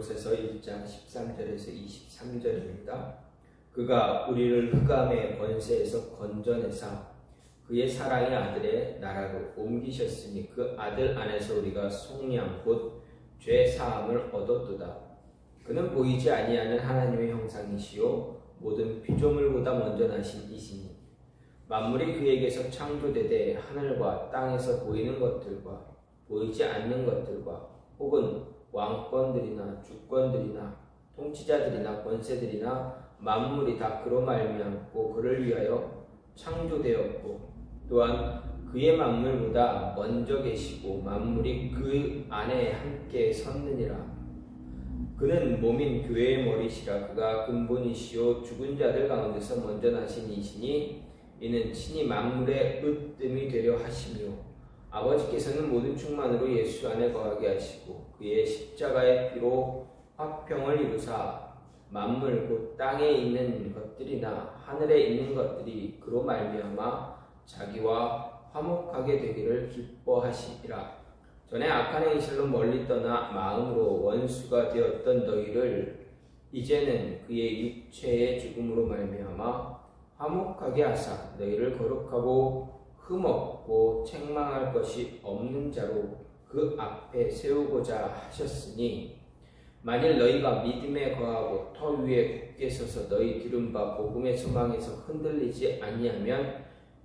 골로새서 1장 13절에서 23절입니다. 그가 우리를 흑암의 권세에서 건져내사 그의 사랑의 아들의 나라로 옮기셨으니 그 아들 안에서 우리가 속량 곧 죄 사함을 얻었도다. 그는 보이지 아니하는 하나님의 형상이시요 모든 피조물보다 먼저 나신 이시니 만물이 그에게서 창조되되 하늘과 땅에서 보이는 것들과 보이지 않는 것들과 혹은 왕권들이나 주권들이나 통치자들이나 권세들이나 만물이 다 그로 말미암고 그를 위하여 창조되었고 또한 그의 만물보다 먼저 계시고 만물이 그 안에 함께 섰느니라. 그는 몸인 교회의 머리시라. 그가 근본이시요 죽은 자들 가운데서 먼저 나신 이시니 이는 친히 만물의 으뜸이 되려 하시며 아버지께서는 모든 충만으로 예수 안에 거하게 하시고 그의 십자가의 피로 화평을 이루사 만물 곧 땅에 있는 것들이나 하늘에 있는 것들이 그로 말미암아 자기와 화목하게 되기를 기뻐하시리라. 전에 악한 행실로 멀리 떠나 마음으로 원수가 되었던 너희를 이제는 그의 육체의 죽음으로 말미암아 화목하게 하사 너희를 거룩하고 흠없고 책망할 것이 없는 자로 그 앞에 세우고자 하셨으니 만일 너희가 믿음에 거하고 터 위에 굳게 서서 너희 들은 바 복음의 소망에서 흔들리지 아니하면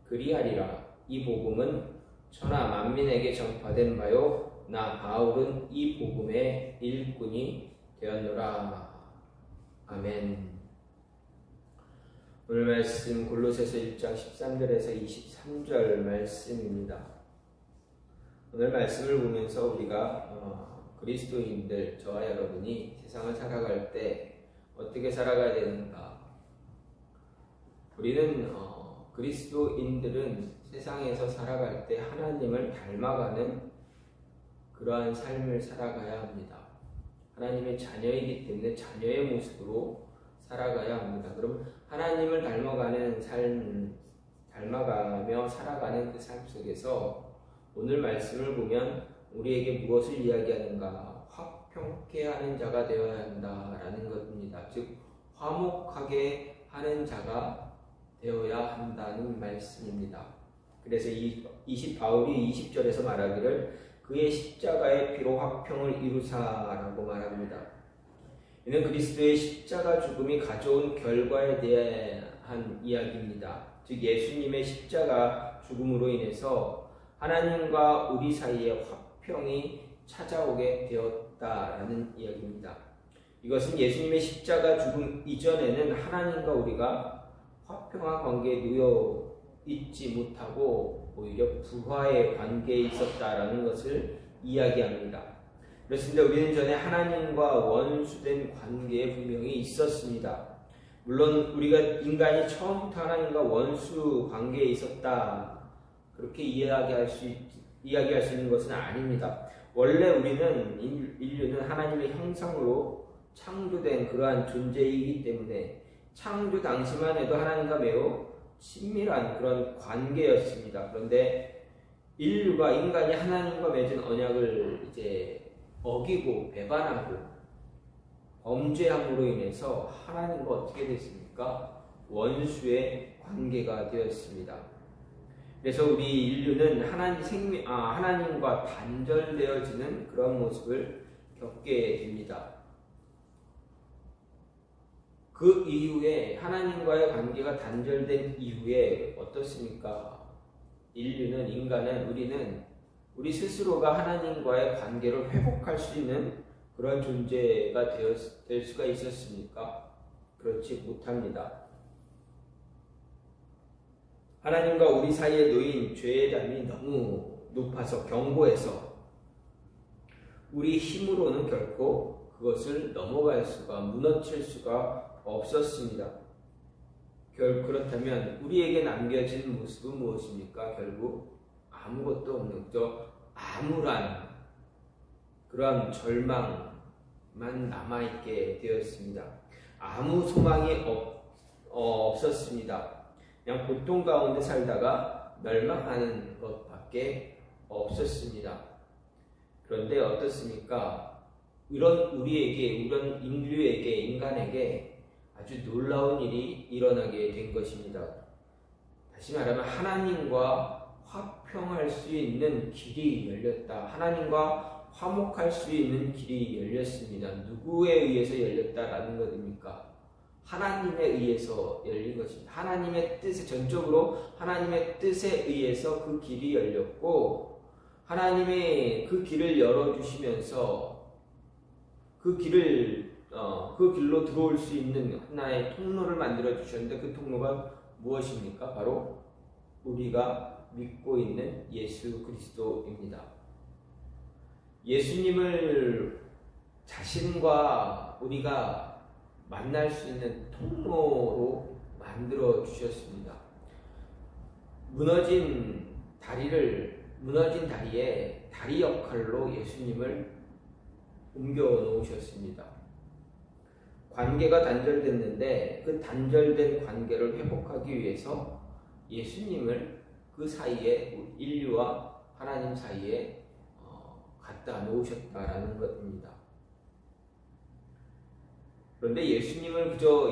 그리하리라. 이 복음은 천하 만민에게 전파된 바요 나 바울은 이 복음의 일꾼이 되었노라. 아멘. 오늘 말씀 골로새서 1장 13절에서 23절 말씀입니다. 오늘 말씀을 보면서 우리가 그리스도인들 저와 여러분이 세상을 살아갈 때 어떻게 살아가야 되는가? 우리는 그리스도인들은 세상에서 살아갈 때 하나님을 닮아가는 그러한 삶을 살아가야 합니다. 하나님의 자녀이기 때문에 자녀의 모습으로 살아가야 합니다. 그럼 하나님을 닮아가는 삶, 닮아가며 살아가는 그 삶 속에서 오늘 말씀을 보면 우리에게 무엇을 이야기하는가? 화평케 하는 자가 되어야 한다라는 것입니다. 즉 화목하게 하는 자가 되어야 한다는 말씀입니다. 그래서 바울이 20절에서 말하기를 그의 십자가의 피로 화평을 이루사라고 말합니다. 이는 그리스도의 십자가 죽음이 가져온 결과에 대한 이야기입니다. 즉 예수님의 십자가 죽음으로 인해서 하나님과 우리 사이에 화평이 찾아오게 되었다라는 이야기입니다. 이것은 예수님의 십자가 죽음 이전에는 하나님과 우리가 화평한 관계에 놓여 있지 못하고 오히려 불화의 관계에 있었다라는 것을 이야기합니다. 그렇습니다. 우리는 전에 하나님과 원수된 관계에 분명히 있었습니다. 물론 우리가 인간이 처음부터 하나님과 원수 관계에 있었다 그렇게 이야기할 수 있는 것은 아닙니다. 원래 우리는 인류는 하나님의 형상으로 창조된 그러한 존재이기 때문에 창조 당시만 해도 하나님과 매우 친밀한 그런 관계였습니다. 그런데 인류가 인간이 하나님과 맺은 언약을 이제 어기고 배반하고 범죄함으로 인해서 하나님과 어떻게 됐습니까? 원수의 관계가 되었습니다. 그래서 우리 인류는 하나님과 단절되어지는 그런 모습을 겪게 됩니다. 그 이후에 하나님과의 관계가 단절된 이후에 어떻습니까? 우리는 우리 스스로가 하나님과의 관계를 회복할 수 있는 그런 존재가 될 수가 있었습니까? 그렇지 못합니다. 하나님과 우리 사이에 놓인 죄의 담이 너무 높아서 견고해서 우리 힘으로는 결코 그것을 넘어갈 수가 무너칠 수가 없었습니다. 그렇다면 우리에게 남겨진 모습은 무엇입니까? 결국 아무것도 없는 암울한 그러한 절망만 남아있게 되었습니다. 아무 소망이 없었습니다. 그냥 고통 가운데 살다가 멸망하는 것밖에 없었습니다. 그런데 어떻습니까? 이런 인류에게, 인간에게 아주 놀라운 일이 일어나게 된 것입니다. 다시 말하면 하나님과 화평할 수 있는 길이 열렸다. 하나님과 화목할 수 있는 길이 열렸습니다. 누구에 의해서 열렸다라는 것입니까? 하나님에 의해서 열린 것입니다. 하나님의 뜻에, 전적으로 하나님의 뜻에 의해서 그 길이 열렸고, 하나님의 그 길을 열어주시면서 그 길로 들어올 수 있는 하나의 통로를 만들어 주셨는데, 그 통로가 무엇입니까? 바로 우리가 믿고 있는 예수 그리스도입니다. 예수님을 자신과 우리가 만날 수 있는 통로로 만들어 주셨습니다. 무너진 다리에 다리 역할로 예수님을 옮겨 놓으셨습니다. 관계가 단절됐는데 그 단절된 관계를 회복하기 위해서 예수님을 그 사이에, 인류와 하나님 사이에 갖다 놓으셨다라는 것입니다. 그런데 예수님이 그저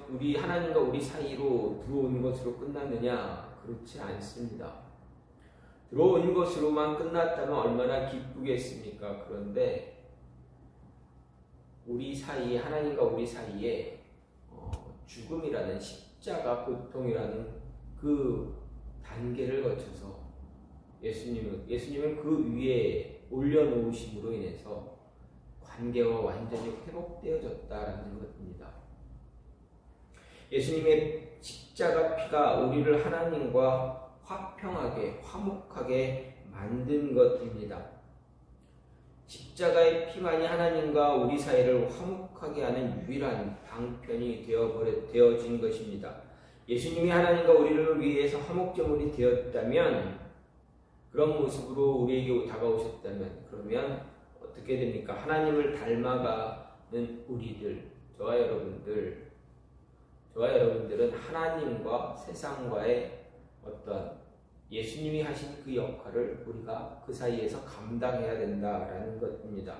우리 하나님과 우리 사이로 들어온 것으로 끝났느냐? 그렇지 않습니다. 들어온 것으로만 끝났다면 얼마나 기쁘겠습니까? 그런데 우리 사이에, 하나님과 우리 사이에 죽음이라는 십자가 고통이라는 그 단계를 거쳐서 예수님을 그 위에 올려놓으심으로 인해서 관계가 완전히 회복되어졌다라는 것입니다. 예수님의 십자가 피가 우리를 하나님과 화평하게, 화목하게 만든 것입니다. 십자가의 피만이 하나님과 우리 사이를 화목하게 하는 유일한 방편이 되어진 것입니다. 예수님이 하나님과 우리를 위해서 화목제물이 되었다면, 그런 모습으로 우리에게 다가오셨다면, 그러면 어떻게 됩니까? 하나님을 닮아가는 우리들, 저와 여러분들은 하나님과 세상과의 어떤 예수님이 하신 그 역할을 우리가 그 사이에서 감당해야 된다라는 것입니다.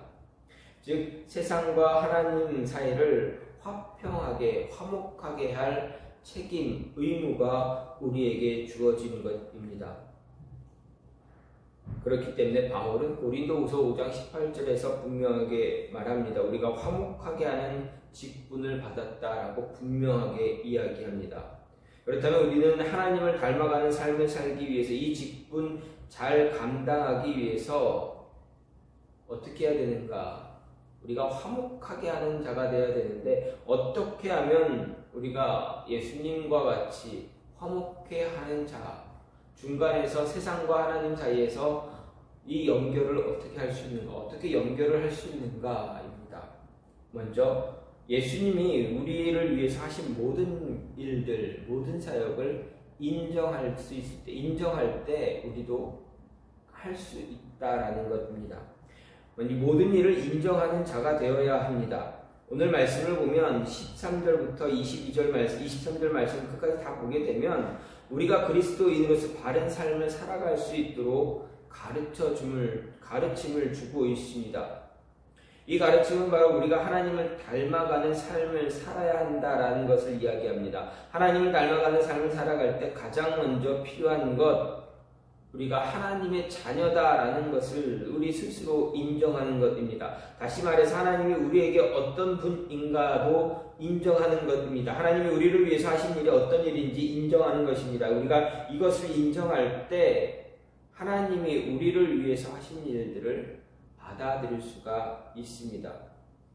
즉, 세상과 하나님 사이를 화평하게, 화목하게 할 책임, 의무가 우리에게 주어진 것입니다. 그렇기 때문에 바울은 고린도후서 5장 18절에서 분명하게 말합니다. 우리가 화목하게 하는 직분을 받았다라고 분명하게 이야기합니다. 그렇다면 우리는 하나님을 닮아가는 삶을 살기 위해서, 이 직분 잘 감당하기 위해서 어떻게 해야 되는가? 우리가 화목하게 하는 자가 되어야 되는데, 어떻게 하면 우리가 예수님과 같이 화목해 하는 자, 중간에서 세상과 하나님 사이에서 이 연결을 어떻게 할 수 있는가, 어떻게 연결을 할 수 있는가입니다. 먼저 예수님이 우리를 위해서 하신 모든 일들, 모든 사역을 인정할 수 있을 때, 인정할 때 우리도 할 수 있다라는 것입니다. 이 모든 일을 인정하는 자가 되어야 합니다. 오늘 말씀을 보면 13절부터 23절 말씀 끝까지 다 보게 되면 우리가 그리스도인으로서 바른 삶을 살아갈 수 있도록 가르침을 주고 있습니다. 이 가르침은 바로 우리가 하나님을 닮아가는 삶을 살아야 한다라는 것을 이야기합니다. 하나님을 닮아가는 삶을 살아갈 때 가장 먼저 필요한 것, 우리가 하나님의 자녀다라는 것을 우리 스스로 인정하는 것입니다. 다시 말해서 하나님이 우리에게 어떤 분인가도 인정하는 것입니다. 하나님이 우리를 위해서 하신 일이 어떤 일인지 인정하는 것입니다. 우리가 이것을 인정할 때 하나님이 우리를 위해서 하신 일들을 받아들일 수가 있습니다.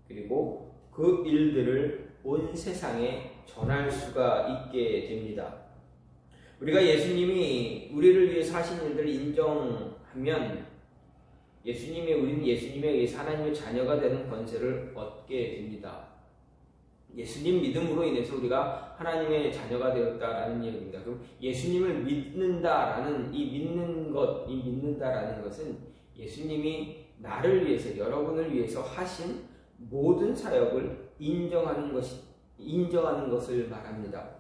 그리고 그 일들을 온 세상에 전할 수가 있게 됩니다. 우리가 예수님이 우리를 위해서 하신 일들을 인정하면 우리는 예수님에 의해서 하나님의 자녀가 되는 권세를 얻게 됩니다. 예수님 믿음으로 인해서 우리가 하나님의 자녀가 되었다라는 얘기입니다. 그럼 예수님을 믿는다라는 믿는다라는 것은 예수님이 나를 위해서, 여러분을 위해서 하신 모든 사역을 인정하는 것을 말합니다.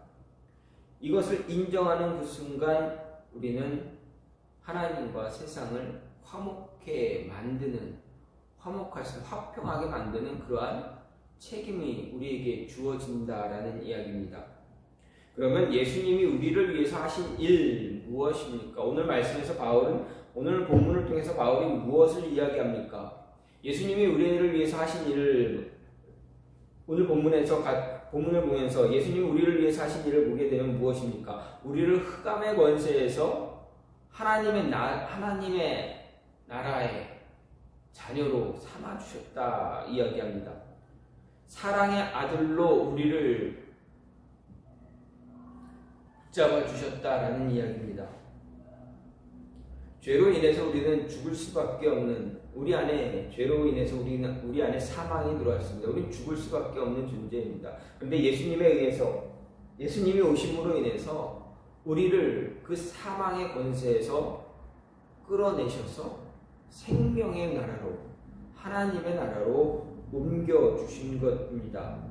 이것을 인정하는 그 순간 우리는 하나님과 세상을 화목하게 화목할 수, 화평하게 만드는 그러한 책임이 우리에게 주어진다라는 이야기입니다. 그러면 예수님이 우리를 위해서 하신 일 무엇입니까? 오늘 말씀에서 오늘 본문을 통해서 바울이 무엇을 이야기합니까? 예수님이 우리를 위해서 하신 일을 오늘 본문을 보면서 예수님이 우리를 위해서 하신 일을 보게 되면 무엇입니까? 우리를 흑암의 권세에서 하나님의 나라의 자녀로 삼아주셨다 이야기합니다. 사랑의 아들로 우리를 붙잡아 주셨다라는 이야기입니다. 죄로 인해서 우리는 죽을 수밖에 없는, 죄로 인해서 우리 안에 사망이 들어왔습니다. 우리는 죽을 수밖에 없는 존재입니다. 그런데 예수님이 오심으로 인해서 우리를 그 사망의 권세에서 끌어내셔서 생명의 나라로, 하나님의 나라로 옮겨주신 것입니다.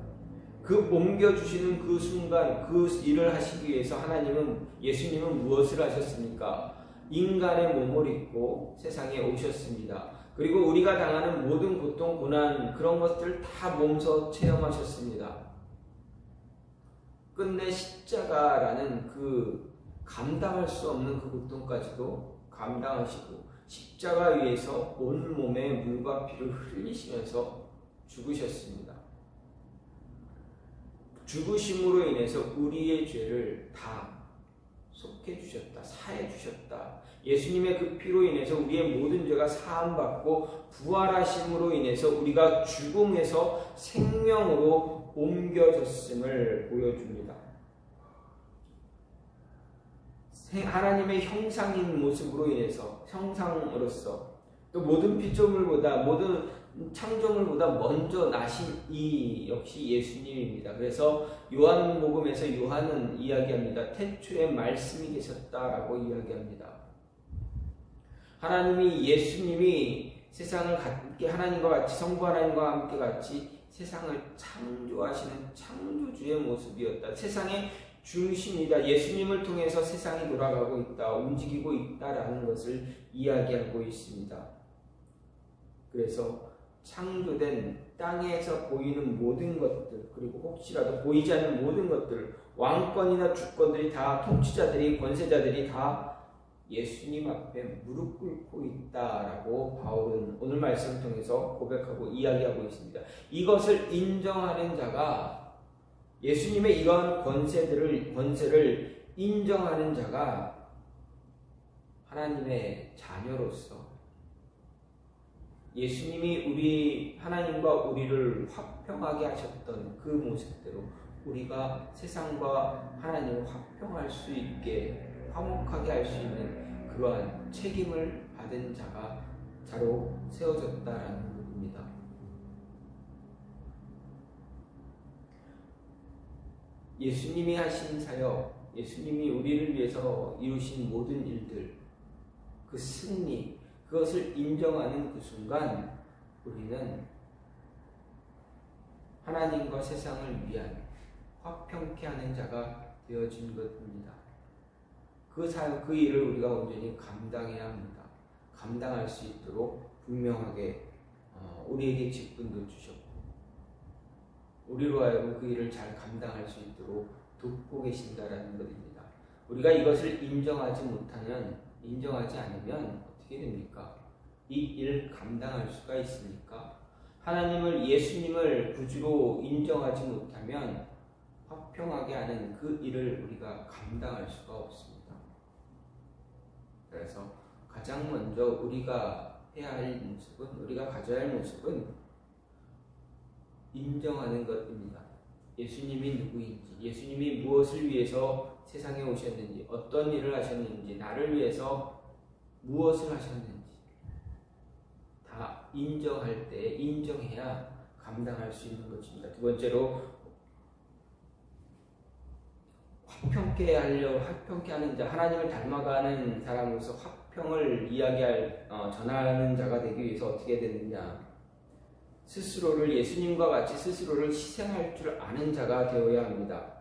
그 옮겨주시는 그 순간, 그 일을 하시기 위해서 예수님은 무엇을 하셨습니까? 인간의 몸을 입고 세상에 오셨습니다. 그리고 우리가 당하는 모든 고통, 고난, 그런 것들 다 몸소 체험하셨습니다. 끝내 십자가라는 그 감당할 수 없는 그 고통까지도 감당하시고 십자가 위에서 온몸에 물과 피를 흘리시면서 죽으셨습니다. 죽으심으로 인해서 우리의 죄를 다 속해 주셨다, 사해 주셨다. 예수님의 그 피로 인해서 우리의 모든 죄가 사함받고 부활하심으로 인해서 우리가 죽음에서 생명으로 옮겨졌음을 보여줍니다. 하나님의 형상인 모습으로 인해서, 형상으로서, 또 모든 피조물보다, 모든 창조물보다 먼저 나신 이 역시 예수님입니다. 그래서 요한복음에서 요한은 이야기합니다. 태초에 말씀이 계셨다라고 이야기합니다. 예수님이 세상을 함께 하나님과 같이, 성부 하나님과 함께 같이 세상을 창조하시는 창조주의 모습이었다. 세상의 중심이다. 예수님을 통해서 세상이 돌아가고 있다, 움직이고 있다라는 것을 이야기하고 있습니다. 그래서 창조된 땅에서 보이는 모든 것들, 그리고 혹시라도 보이지 않는 모든 것들, 왕권이나 주권들이 다, 통치자들이, 권세자들이 다 예수님 앞에 무릎 꿇고 있다라고 바울은 오늘 말씀을 통해서 고백하고 이야기하고 있습니다. 이것을 인정하는 자가, 예수님의 이러한 권세를 인정하는 자가 하나님의 자녀로서 예수님이 하나님과 우리를 화평하게 하셨던 그 모습대로 우리가 세상과 하나님을 화평할 수 있게, 화목하게 할 수 있는 그러한 책임을 받은 자로 세워졌다라는 것입니다. 예수님이 하신 사역, 예수님이 우리를 위해서 이루신 모든 일들, 그 승리, 그것을 인정하는 그 순간 우리는 하나님과 세상을 위한 화평케 하는 자가 되어진 것입니다. 그 일을 우리가 온전히 감당해야 합니다. 감당할 수 있도록 분명하게 우리에게 직분도 주셨고 우리로 하여금 그 일을 잘 감당할 수 있도록 돕고 계신다라는 것입니다. 우리가 이것을 인정하지 않으면 어떻게 됩니까? 이 일을 감당할 수가 있습니까? 예수님을 구주로 인정하지 못하면 화평하게 하는 그 일을 우리가 감당할 수가 없습니다. 그래서 가장 먼저 우리가 가져야 할 모습은 인정하는 것입니다. 예수님이 누구인지, 예수님이 무엇을 위해서 세상에 오셨는지, 어떤 일을 하셨는지, 나를 위해서 무엇을 하셨는지 다 인정해야 감당할 수 있는 것입니다. 두 번째로 화평케 하는 자, 하나님을 닮아가는 사람으로서 화평을 전하는 자가 되기 위해서 어떻게 되느냐? 예수님과 같이 스스로를 희생할 줄 아는 자가 되어야 합니다.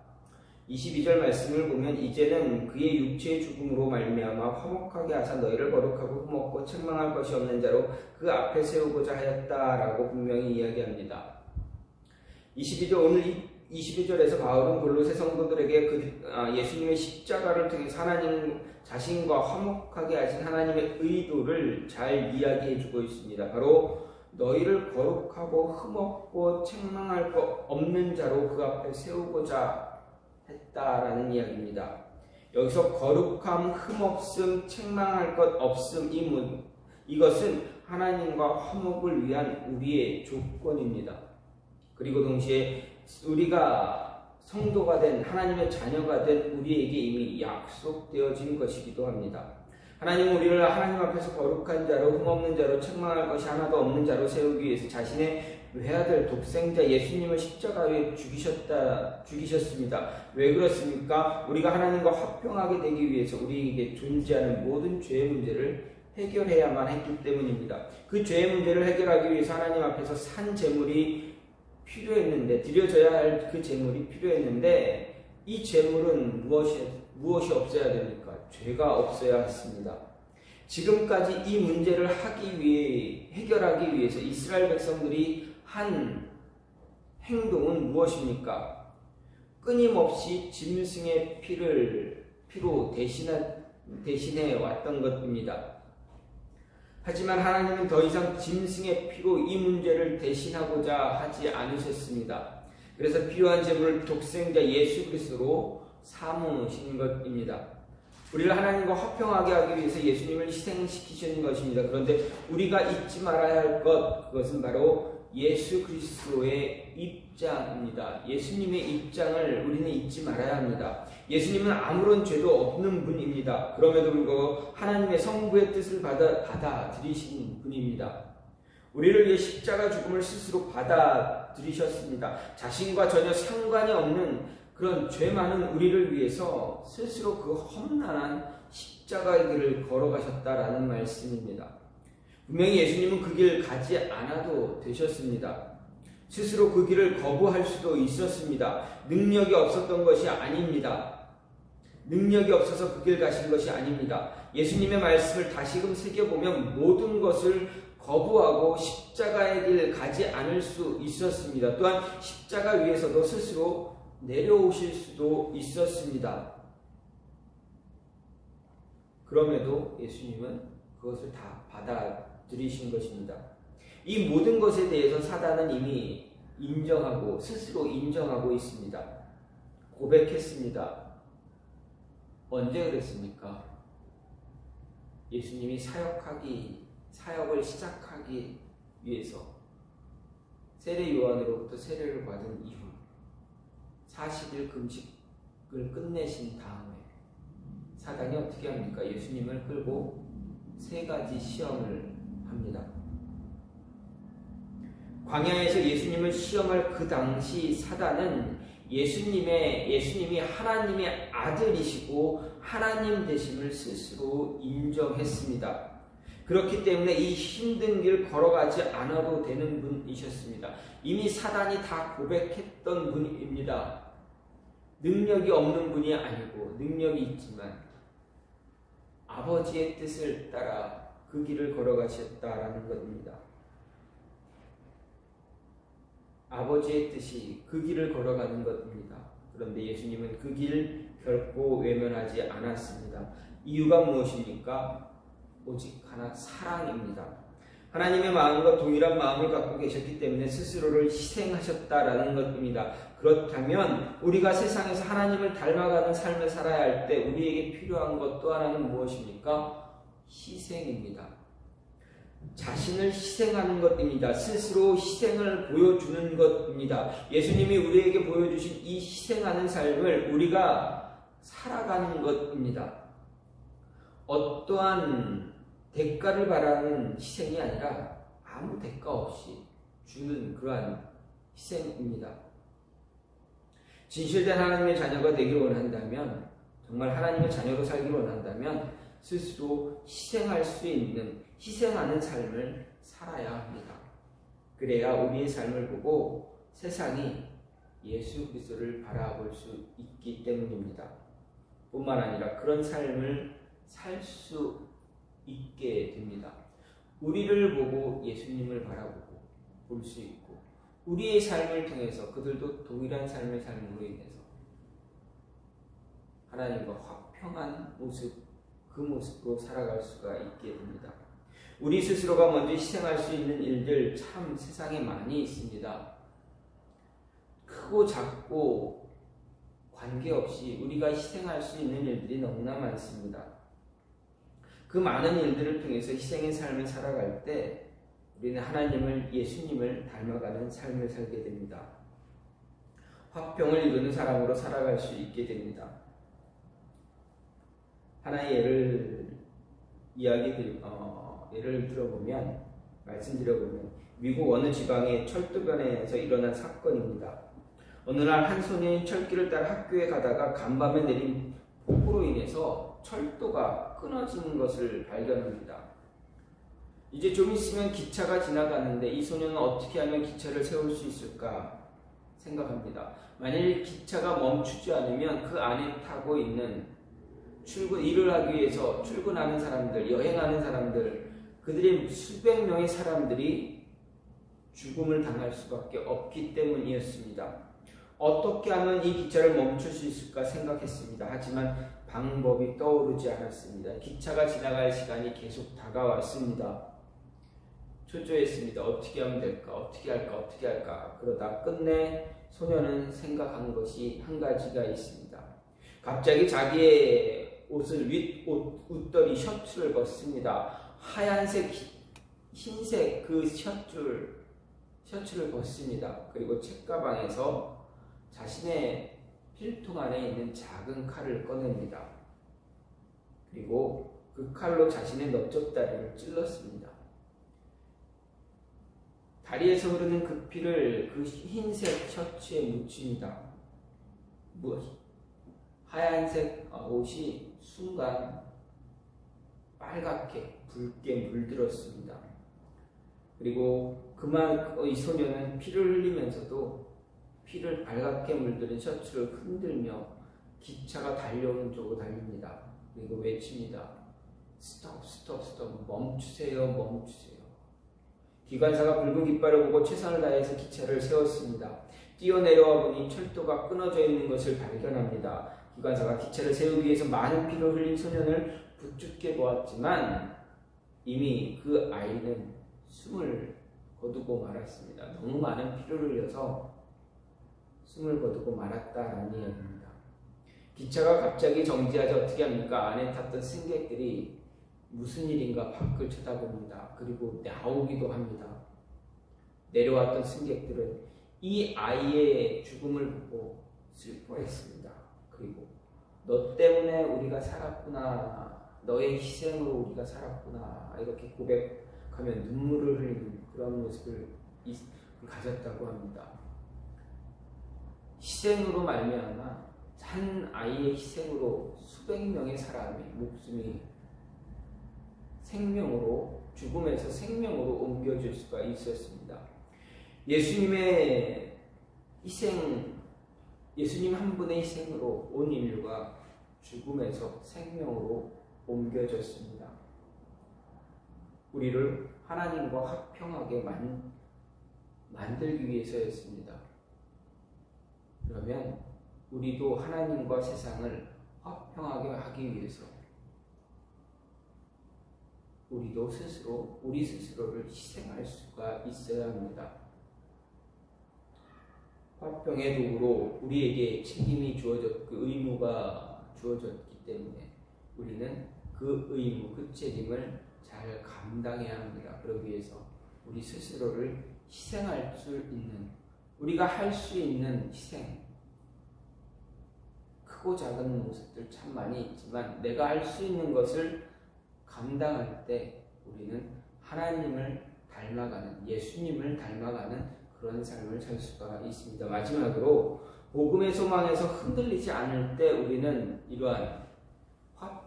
22절 말씀을 보면 이제는 그의 육체의 죽음으로 말미암아 화목하게 하사 너희를 거룩하고 흠없고 책망할 것이 없는 자로 그 앞에 세우고자 하였다라고 분명히 이야기합니다. 22절 오늘 22절에서 바울은 골로새 성도들에게 예수님의 십자가를 통해서 하나님 자신과 화목하게 하신 하나님의 의도를 잘 이야기해주고 있습니다. 바로 너희를 거룩하고 흠없고 책망할 것 없는 자로 그 앞에 세우고자 했다라는 이야기입니다. 여기서 거룩함, 흠없음, 책망할 것 없음 이것은 하나님과 화목을 위한 우리의 조건입니다. 그리고 동시에 우리가 성도가 된 하나님의 자녀가 된 우리에게 이미 약속되어진 것이기도 합니다. 하나님은 우리를 하나님 앞에서 거룩한 자로 흠없는 자로 책망할 것이 하나도 없는 자로 세우기 위해서 자신의 외아들 독생자 예수님을 십자가에 죽이셨습니다. 왜 그렇습니까? 우리가 하나님과 화평하게 되기 위해서 우리에게 존재하는 모든 죄의 문제를 해결해야만 했기 때문입니다. 그 죄의 문제를 해결하기 위해서 하나님 앞에서 산 제물이 필요했는데, 드려져야 할 그 제물이 필요했는데, 이 제물은 무엇이 없어야 됩니까? 죄가 없어야 했습니다. 지금까지 이 문제를 해결하기 위해서 이스라엘 백성들이 한 행동은 무엇입니까? 끊임없이 짐승의 피로 대신해 왔던 것입니다. 하지만 하나님은 더 이상 짐승의 피로 이 문제를 대신하고자 하지 않으셨습니다. 그래서 필요한 제물을 독생자 예수 그리스도로 삼으신 것입니다. 우리를 하나님과 화평하게 하기 위해서 예수님을 희생시키신 것입니다. 그런데 우리가 잊지 말아야 할 그것은 바로 예수 그리스도의 입장입니다. 예수님의 입장을 우리는 잊지 말아야 합니다. 예수님은 아무런 죄도 없는 분입니다. 그럼에도 불구하고 하나님의 성부의 뜻을 받아들이신 분입니다. 우리를 위해 십자가 죽음을 스스로 받아들이셨습니다. 자신과 전혀 상관이 없는 그런 죄 많은 우리를 위해서 스스로 그 험난한 십자가의 길을 걸어가셨다라는 말씀입니다. 분명히 예수님은 그 길 가지 않아도 되셨습니다. 스스로 그 길을 거부할 수도 있었습니다. 능력이 없었던 것이 아닙니다. 능력이 없어서 그 길 가신 것이 아닙니다. 예수님의 말씀을 다시금 새겨보면 모든 것을 거부하고 십자가의 길 가지 않을 수 있었습니다. 또한 십자가 위에서도 스스로 내려오실 수도 있었습니다. 그럼에도 예수님은 그것을 다 받아들이신 것입니다. 이 모든 것에 대해서 사단은 이미 스스로 인정하고 있습니다. 고백했습니다. 언제 그랬습니까? 예수님이 사역을 시작하기 위해서 세례 요한으로부터 세례를 받은 이후 40일 금식을 끝내신 다음에 사단이 어떻게 합니까? 예수님을 끌고 3가지 시험을 합니다. 광야에서 예수님을 시험할 그 당시 사단은 예수님이 하나님의 아들이시고 하나님 되심을 스스로 인정했습니다. 그렇기 때문에 이 힘든 길 걸어가지 않아도 되는 분이셨습니다. 이미 사단이 다 고백했던 분입니다. 능력이 없는 분이 아니고 능력이 있지만 아버지의 뜻을 따라 그 길을 걸어가셨다라는 것입니다. 아버지의 뜻이 그 길을 걸어가는 것입니다. 그런데 예수님은 그 길 결코 외면하지 않았습니다. 이유가 무엇입니까? 오직 하나, 사랑입니다. 하나님의 마음과 동일한 마음을 갖고 계셨기 때문에 스스로를 희생하셨다라는 것입니다. 그렇다면 우리가 세상에서 하나님을 닮아가는 삶을 살아야 할 때 우리에게 필요한 것 또 하나는 무엇입니까? 희생입니다. 자신을 희생하는 것입니다. 스스로 희생을 보여주는 것입니다. 예수님이 우리에게 보여주신 이 희생하는 삶을 우리가 살아가는 것입니다. 어떠한 대가를 바라는 희생이 아니라 아무 대가 없이 주는 그러한 희생입니다. 진실된 하나님의 자녀가 되기를 원한다면, 정말 하나님의 자녀로 살기를 원한다면 스스로 희생할 수 있는, 희생하는 삶을 살아야 합니다. 그래야 우리의 삶을 보고 세상이 예수 그리스도를 바라볼 수 있기 때문입니다. 뿐만 아니라 그런 삶을 살 수 있게 됩니다. 우리를 보고 예수님을 바라보고 볼 수 있고 우리의 삶을 통해서 그들도 동일한 삶의 삶으로 인해서 하나님과 화평한 모습, 그 모습으로 살아갈 수가 있게 됩니다. 우리 스스로가 먼저 희생할 수 있는 일들 참 세상에 많이 있습니다. 크고 작고 관계없이 우리가 희생할 수 있는 일들이 너무나 많습니다. 그 많은 일들을 통해서 희생의 삶을 살아갈 때 우리는 하나님을, 예수님을 닮아가는 삶을 살게 됩니다. 화평을 이루는 사람으로 살아갈 수 있게 됩니다. 하나의 예를 들어보면, 말씀드려보면, 미국 어느 지방의 철도변에서 일어난 사건입니다. 어느 날 한 소년이 철길을 따라 학교에 가다가 간밤에 내린 폭우로 인해서 철도가 끊어진 것을 발견합니다. 이제 좀 있으면 기차가 지나가는데 이 소년은 어떻게 하면 기차를 세울 수 있을까 생각합니다. 만일 기차가 멈추지 않으면 그 안에 타고 있는 일을 하기 위해서 출근하는 사람들, 여행하는 사람들, 그들의 수백 명의 사람들이 죽음을 당할 수밖에 없기 때문이었습니다. 어떻게 하면 이 기차를 멈출 수 있을까 생각했습니다. 하지만 방법이 떠오르지 않았습니다. 기차가 지나갈 시간이 계속 다가왔습니다. 초조했습니다. 어떻게 하면 될까? 어떻게 할까? 그러다 끝내 소년은 생각한 것이 한 가지가 있습니다. 갑자기 자기의 옷을 웃더리 셔츠를 벗습니다. 하얀색, 흰색 그 셔츠를 벗습니다. 그리고 책가방에서 자신의 필통 안에 있는 작은 칼을 꺼냅니다. 그리고 그 칼로 자신의 넓적다리를 찔렀습니다. 다리에서 흐르는 그 피를 그 흰색 셔츠에 묻힙니다. 하얀색 옷이 순간 빨갛게 붉게 물들었습니다. 그리고 이 소녀는 피를 흘리면서도 피를 빨갛게 물들인 셔츠를 흔들며 기차가 달려오는 쪽으로 달립니다. 그리고 외칩니다. 스톱, 멈추세요. 기관사가 붉은 깃발을 보고 최선을 다해서 기차를 세웠습니다. 뛰어내려와 보니 철도가 끊어져 있는 것을 발견합니다. 기관사가 기차를 세우기 위해서 많은 피를 흘린 소년을 부축해 보았지만 이미 그 아이는 숨을 거두고 말았습니다. 너무 많은 피를 흘려서 숨을 거두고 말았다라는 이야기입니다. 기차가 갑자기 정지하자 어떻게 합니까? 안에 탔던 승객들이 무슨 일인가 밖을 쳐다봅니다. 그리고 나오기도 합니다. 내려왔던 승객들은 이 아이의 죽음을 보고 슬퍼했습니다. 그리고 너 때문에 우리가 살았구나, 너의 희생으로 우리가 살았구나, 이렇게 고백하며 눈물을 흘리는 그런 모습을 가졌다고 합니다. 희생으로 말미암아 한 아이의 희생으로 수백 명의 사람의 목숨이 생명으로, 죽음에서 생명으로 옮겨질 수가 있었습니다. 예수님의 희생, 예수님 한 분의 희생으로 온 인류가 죽음에서 생명으로 옮겨졌습니다. 우리를 하나님과 화평하게 만들기 위해서였습니다. 그러면 우리도 하나님과 세상을 화평하게 하기 위해서 우리도 우리 스스로를 희생할 수가 있어야 합니다. 화평의 도구로 우리에게 책임이 그 의무가 주어졌기 때문에 우리는 그 의무, 그 책임을 잘 감당해야 합니다. 그러기 위해서 우리 스스로를 희생할 수 있는, 우리가 할 수 있는 희생, 크고 작은 모습들 참 많이 있지만 내가 할 수 있는 것을 감당할 때 우리는 하나님을 닮아가는, 예수님을 닮아가는 그런 삶을 살 수가 있습니다. 마지막으로 복음의 소망에서 흔들리지 않을 때 우리는 이러한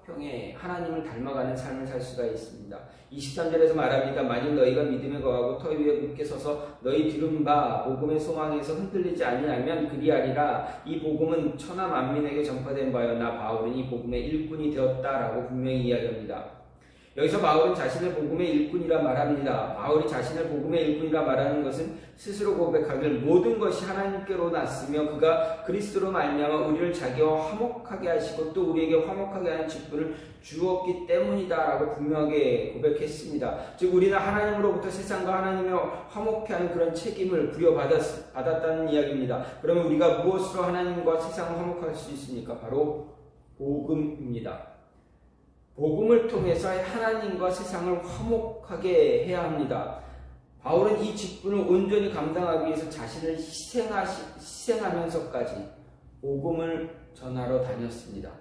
화평에 하나님을 닮아가는 삶을 살 수가 있습니다. 23절에서 말합니다. 만일 너희가 믿음에 거하고 터 위에 굳게 서서 너희 들은 바 복음의 소망에서 흔들리지 아니하면 그리하리라. 이 복음은 천하 만민에게 전파된 바여 나 바울은 이 복음의 일꾼이 되었다라고 분명히 이야기합니다. 여기서 바울은 자신을 복음의 일꾼이라 말합니다. 바울이 자신을 복음의 일꾼이라 말하는 것은 스스로 고백하길 모든 것이 하나님께로 났으며 그가 그리스도로 말미암아 우리를 자기와 화목하게 하시고 또 우리에게 화목하게 하는 직분을 주었기 때문이다라고 분명하게 고백했습니다. 즉 우리는 하나님으로부터 세상과 하나님을 화목케 하는 그런 책임을 부여받았다는 이야기입니다. 그러면 우리가 무엇으로 하나님과 세상을 화목할 수 있습니까? 바로 복음입니다. 복음을 통해서 하나님과 세상을 화목하게 해야 합니다. 바울은 이 직분을 온전히 감당하기 위해서 자신을 희생하면서까지 복음을 전하러 다녔습니다.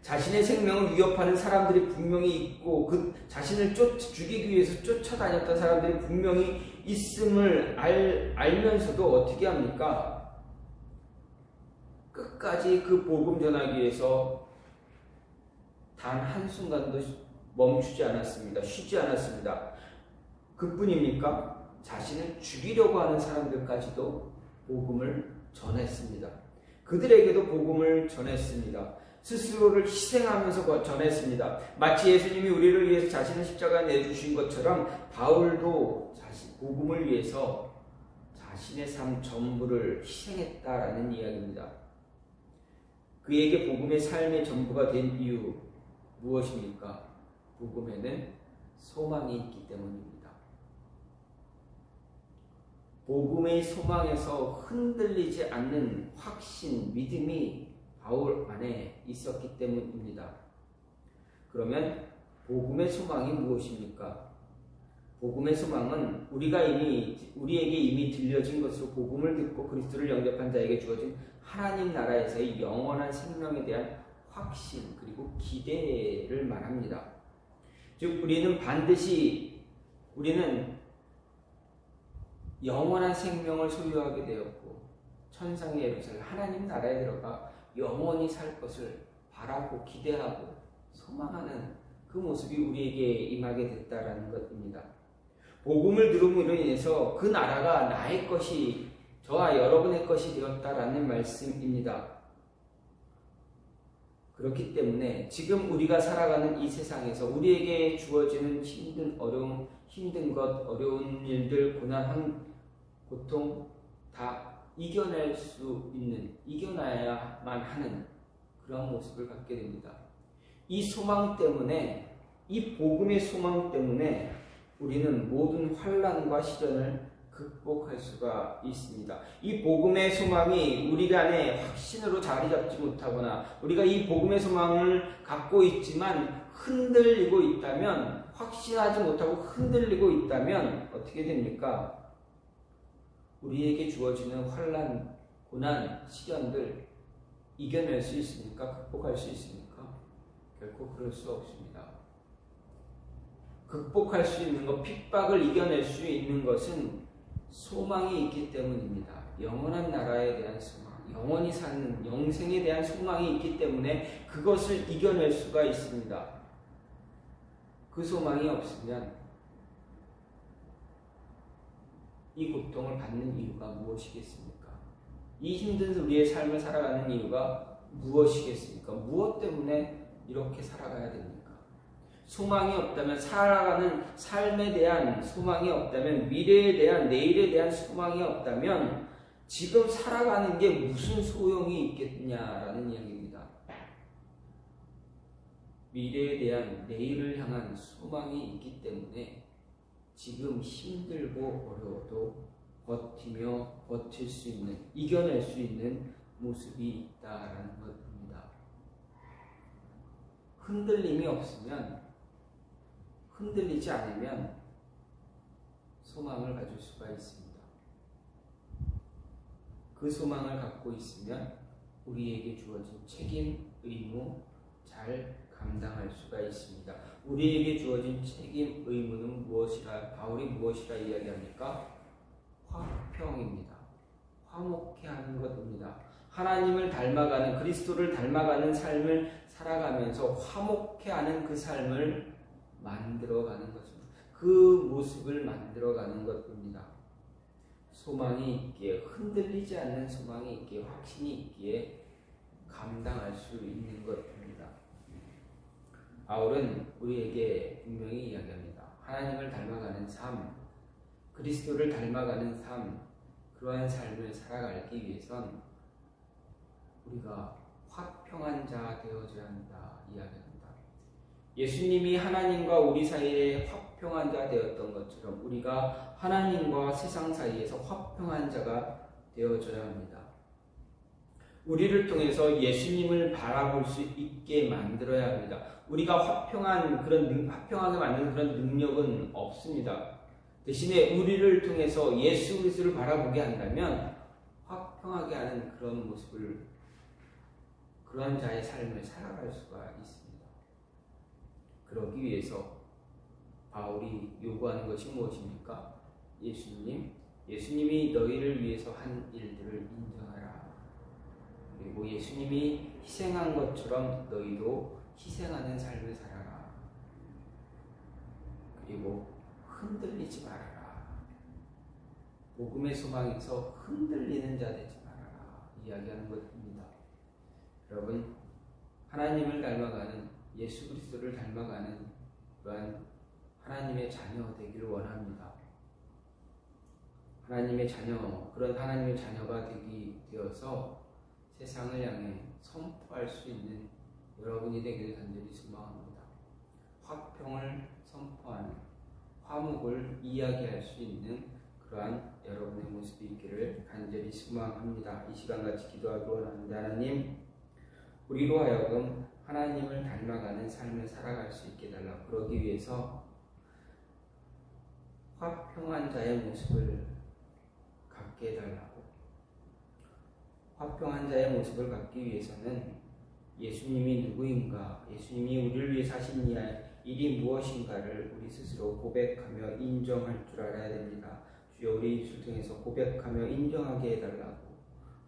자신의 생명을 위협하는 사람들이 분명히 있고 그 자신을 죽이기 위해서 쫓아다녔던 사람들이 분명히 있음을 알면서도 어떻게 합니까? 끝까지 그 복음 전하기 위해서 단 한순간도 멈추지 않았습니다. 쉬지 않았습니다. 그뿐입니까? 자신을 죽이려고 하는 사람들까지도 복음을 전했습니다. 그들에게도 복음을 전했습니다. 스스로를 희생하면서 전했습니다. 마치 예수님이 우리를 위해서 자신의 십자가에 내주신 것처럼 바울도 복음을 위해서 자신의 삶 전부를 희생했다라는 이야기입니다. 그에게 복음의 삶의 전부가 된 이유 무엇입니까? 복음에는 소망이 있기 때문입니다. 복음의 소망에서 흔들리지 않는 확신, 믿음이 바울 안에 있었기 때문입니다. 그러면 복음의 소망이 무엇입니까? 복음의 소망은 우리에게 이미 들려진 것으로 복음을 듣고 그리스도를 영접한 자에게 주어진 하나님 나라에서의 영원한 생명에 대한 확신 그리고 기대를 말합니다. 즉 우리는 영원한 생명을 소유하게 되었고 천상의 예루살렘 하나님 나라에 들어가 영원히 살 것을 바라고 기대하고 소망하는 그 모습이 우리에게 임하게 됐다라는 것입니다. 복음을 들음으로 인해서 그 나라가 나의 것이 저와 여러분의 것이 되었다라는 말씀입니다. 그렇기 때문에 지금 우리가 살아가는 이 세상에서 우리에게 주어지는 힘든 어려움, 힘든 것, 어려운 일들, 고난, 고통 다 이겨낼 수 있는, 이겨나야만 하는 그런 모습을 갖게 됩니다. 이 소망 때문에, 이 복음의 소망 때문에 우리는 모든 환난과 시련을 극복할 수가 있습니다. 이 복음의 소망이 우리 안에 확신으로 자리 잡지 못하거나 우리가 이 복음의 소망을 갖고 있지만 흔들리고 있다면, 확신하지 못하고 흔들리고 있다면 어떻게 됩니까? 우리에게 주어지는 환난, 고난, 시련들 이겨낼 수 있습니까? 극복할 수 있습니까? 결코 그럴 수 없습니다. 극복할 수 있는 것, 핍박을 이겨낼 수 있는 것은 소망이 있기 때문입니다. 영원한 나라에 대한 소망, 영원히 사는 영생에 대한 소망이 있기 때문에 그것을 이겨낼 수가 있습니다. 그 소망이 없으면 이 고통을 받는 이유가 무엇이겠습니까? 이 힘든 우리의 삶을 살아가는 이유가 무엇이겠습니까? 무엇 때문에 이렇게 살아가야 됩니까? 소망이 없다면, 살아가는 삶에 대한 소망이 없다면, 미래에 대한, 내일에 대한 소망이 없다면 지금 살아가는 게 무슨 소용이 있겠냐라는 이야기입니다. 미래에 대한, 내일을 향한 소망이 있기 때문에 지금 힘들고 어려워도 버틸 수 있는, 이겨낼 수 있는 모습이 있다라는 것입니다. 흔들림이 없으면, 흔들리지 않으면 소망을 가질 수가 있습니다. 그 소망을 갖고 있으면 우리에게 주어진 책임, 의무 잘 감당할 수가 있습니다. 우리에게 주어진 책임, 의무는 무엇이라, 바울이 무엇이라 이야기합니까? 화평입니다. 화목해 하는 것입니다. 하나님을 닮아가는, 그리스도를 닮아가는 삶을 살아가면서 화목해하는 그 삶을 만들어가는 것입니다. 그 모습을 만들어가는 것입니다. 소망이 있기에, 흔들리지 않는 소망이 있기에, 확신이 있기에 감당할 수 있는 것입니다. 바울은 우리에게 분명히 이야기합니다. 하나님을 닮아가는 삶, 그리스도를 닮아가는 삶, 그러한 삶을 살아가기 위해선 우리가 화평한 자 되어져야 한다 이야기합니다. 예수님이 하나님과 우리 사이에 화평한 자 되었던 것처럼 우리가 하나님과 세상 사이에서 화평한 자가 되어져야 합니다. 우리를 통해서 예수님을 바라볼 수 있게 만들어야 합니다. 우리가 화평하게 만드는 그런 능력은 없습니다. 대신에 우리를 통해서 예수 그리스도를 바라보게 한다면 화평하게 하는 그런 모습을, 그런 자의 삶을 살아갈 수가 있습니다. 그러기 위해서 바울이 요구하는 것이 무엇입니까? 예수님이 너희를 위해서 한 일들을 인정하라. 그리고 예수님이 희생한 것처럼 너희도 희생하는 삶을 살아라. 그리고 흔들리지 말아라. 복음의 소망에서 흔들리는 자 되지 말아라. 이야기하는 것입니다. 여러분, 하나님을 닮아가는, 예수 그리스도를 닮아가는 그러한 하나님의 자녀 되기를 원합니다. 그런 하나님의 자녀가 되어서 세상을 향해 선포할 수 있는 여러분이 되기를 간절히 소망합니다. 화평을 선포하는, 화목을 이야기할 수 있는 그러한 여러분의 모습이 있기를 간절히 소망합니다. 이 시간 같이 기도하기 원합니다. 하나님, 우리로 하여금 하나님을 닮아가는 삶을 살아갈 수 있게 해달라고, 그러기 위해서 화평한 자의 모습을 갖게 해달라고, 화평한 자의 모습을 갖기 위해서는 예수님이 누구인가, 예수님이 우리를 위해 하신 일이 무엇인가를 우리 스스로 고백하며 인정할 줄 알아야 됩니다. 주여, 우리 입술 통해서 고백하며 인정하게 해달라고,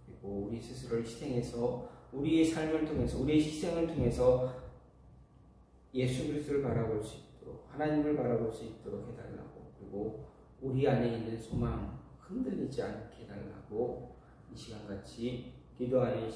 그리고 우리 스스로를 희생해서 우리의 삶을 통해서, 우리의 희생을 통해서 예수 그리스도를 바라볼 수 있도록, 하나님을 바라볼 수 있도록 해달라고, 그리고 우리 안에 있는 소망 흔들리지 않게 해달라고 이 시간같이 기도하는